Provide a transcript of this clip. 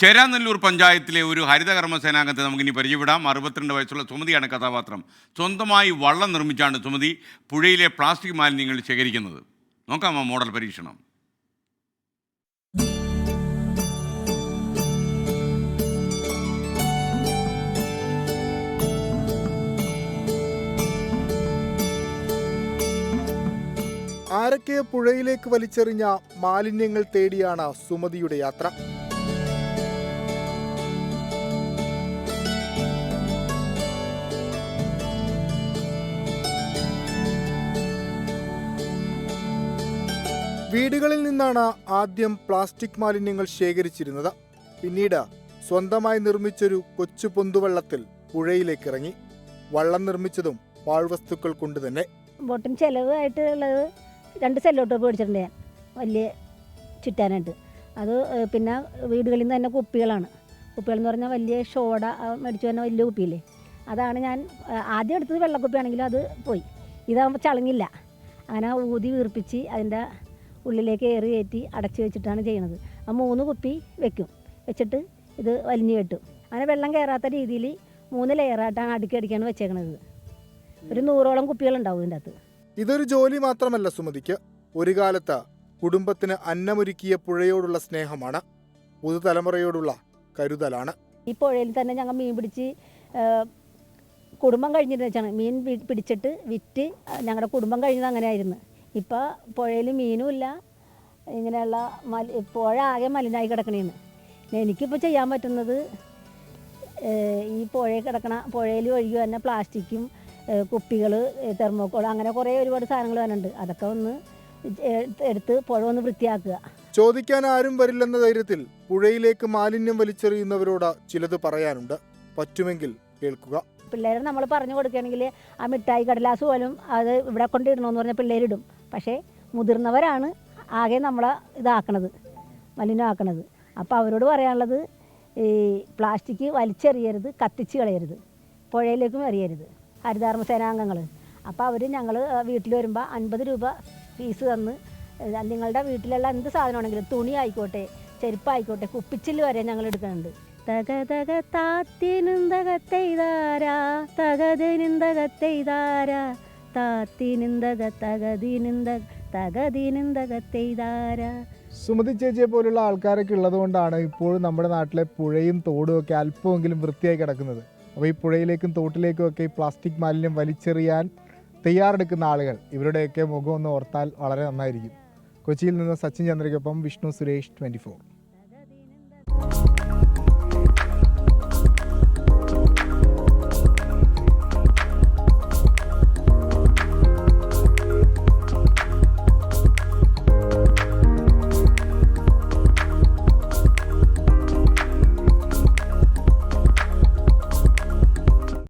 ചേരാനെല്ലൂർ പഞ്ചായത്തിലെ ഒരു ഹരിതകർമ്മ സേനാംഗത്തെ നമുക്കിനി പരിചയപ്പെടാം. 62 വയസ്സുള്ള സുമതിയാണ് കഥാപാത്രം. സ്വന്തമായി വള്ളം നിർമ്മിച്ചാണ് സുമതി പുഴയിലെ പ്ലാസ്റ്റിക് മാലിന്യങ്ങൾ ശേഖരിക്കുന്നത്. നോക്കാം ആ മോഡൽ പരീക്ഷണം. ആരൊക്കെ പുഴയിലേക്ക് വലിച്ചെറിഞ്ഞ മാലിന്യങ്ങൾ തേടിയാണ് സുമതിയുടെ യാത്ര. വീടുകളിൽ നിന്നാണ് ആദ്യം പ്ലാസ്റ്റിക് മാലിന്യങ്ങൾ ശേഖരിച്ചിരുന്നത്. പിന്നീട് സ്വന്തമായി നിർമ്മിച്ചൊരു കൊച്ചു പൊന്തുവള്ളത്തിൽ പുഴയിലേക്ക് ഇറങ്ങി. വള്ളം നിർമ്മിച്ചതും പാഴ്വസ്തുക്കൾ കൊണ്ട് തന്നെ. ബോട്ടിന് ചിലവായിട്ടുള്ളത് 2 സെല്ലോട്ടോപ്പ് മേടിച്ചിട്ടുണ്ട് ഞാൻ, വലിയ ചുറ്റാനായിട്ട്. അത് പിന്നെ വീടുകളിൽ നിന്ന് തന്നെ കുപ്പികളാണ്. കുപ്പികളെന്ന് പറഞ്ഞാൽ വലിയ ഷോഡ മേടിച്ചു തന്നെ വലിയ കുപ്പിയില്ലേ, അതാണ് ഞാൻ ആദ്യം എടുത്തത്. വെള്ളക്കുപ്പിയാണെങ്കിലും അത് പോയി. ഇതാകുമ്പോൾ ചളങ്ങില്ല. അങ്ങനെ ഊതി വീർപ്പിച്ച് അതിൻ്റെ ഉള്ളിലേക്ക് ഏറി കയറ്റി അടച്ചു വെച്ചിട്ടാണ് ചെയ്യണത്. ആ 3 കുപ്പി വെച്ചിട്ട് ഇത് വലിഞ്ഞു കെട്ടും. അങ്ങനെ വെള്ളം കയറാത്ത രീതിയിൽ 3 ലെയറായിട്ടാണ് അടുക്കിയാണ് വെച്ചേക്കണത്. ഒരു 100ഓളം കുപ്പികളുണ്ടാവും ഇതിൻ്റെ അകത്ത്. ഇതൊരു ജോലി മാത്രമല്ല സുമതിക്ക്. ഒരു കാലത്ത് കുടുംബത്തിന് അന്നമൊരുക്കിയ പുഴയോടുള്ള സ്നേഹമാണ്, പുതുതലമുറയോടുള്ള കരുതലാണ്. ഈ പുഴയിൽ തന്നെ ഞങ്ങൾ മീൻ പിടിച്ച് കുടുംബം കഴിഞ്ഞിട്ട് വെച്ചാണ് മീൻ പിടിച്ചിട്ട് വിറ്റ് ഞങ്ങളുടെ കുടുംബം കഴിഞ്ഞത് അങ്ങനെയായിരുന്നു. ഇപ്പോൾ പുഴയിൽ മീനും ഇല്ല. ഇങ്ങനെയുള്ള പുഴ ആകെ മലിനായി കിടക്കണേന്ന്. എനിക്കിപ്പോൾ ചെയ്യാൻ പറ്റുന്നത് ഈ പുഴയിൽ ഒഴുകി തന്നെ പ്ലാസ്റ്റിക്കും കുപ്പികൾ, തെർമോക്കോൾ, അങ്ങനെ കുറേ ഒരുപാട് സാധനങ്ങൾ വരുന്നുണ്ട്. അതൊക്കെ ഒന്ന് എടുത്ത് പുഴ ഒന്ന് വൃത്തിയാക്കുക. ചോദിക്കാൻ ആരും വരില്ലെന്ന ധൈര്യത്തിൽ പുഴയിലേക്ക് മാലിന്യം വലിച്ചെറിയുന്നവരോട് ചിലത് പറയാനുണ്ട്. പറ്റുമെങ്കിൽ കേൾക്കുക. പിള്ളേരെ നമ്മൾ പറഞ്ഞു കൊടുക്കുകയാണെങ്കിൽ ആ മിഠായി കടലാസ് പോലും അത് ഇവിടെ കൊണ്ടിടണമെന്ന് പറഞ്ഞാൽ പിള്ളേരിടും. പക്ഷേ മുതിർന്നവരാണ് ആകെ നമ്മളെ ഇതാക്കണത്, മലിനമാക്കണത്. അപ്പോൾ അവരോട് പറയാനുള്ളത്, ഈ പ്ലാസ്റ്റിക് വലിച്ചെറിയരുത്, കത്തിച്ച് കളയരുത്, പുഴയിലേക്കും എറിയരുത്. ഹരിതകർമ്മ സേനാംഗങ്ങൾ അപ്പോൾ ഞങ്ങൾ വീട്ടിൽ വരുമ്പോൾ 50 രൂപ ഫീസ് തന്ന് നിങ്ങളുടെ വീട്ടിലുള്ള എന്ത് സാധനമാണെങ്കിലും, തുണി ആയിക്കോട്ടെ, ചെരുപ്പായിക്കോട്ടെ, കുപ്പിച്ചില് വരെ ഞങ്ങൾ എടുക്കുന്നുണ്ട്. തക തക താത്തിനുന്തകത്തെയ്താരാ തകതിനുന്തകത്തെയ്താരാ താത്തിനുന്തക തകതിനുന്തകത്തെയ്താരാ. സുമതി ചേച്ചിയെ പോലുള്ള ആൾക്കാരൊക്കെ ഉള്ളതുകൊണ്ടാണ് ഇപ്പോഴും നമ്മുടെ നാട്ടിലെ പുഴയും തോടും ഒക്കെ അല്പമെങ്കിലും വൃത്തിയായി കിടക്കുന്നത്. അപ്പോൾ ഈ പുഴയിലേക്കും തോട്ടിലേക്കും ഒക്കെ ഈ പ്ലാസ്റ്റിക് മാലിന്യം വലിച്ചെറിയാൻ തയ്യാറെടുക്കുന്ന ആളുകൾ, ഇവരുടെയൊക്കെ മുഖം ഒന്ന് ഓർത്താൽ വളരെ നന്നായിരിക്കും. കൊച്ചിയിൽ നിന്ന് സച്ചിൻ ചന്ദ്രയ്ക്കൊപ്പം വിഷ്ണു സുരേഷ്, 24.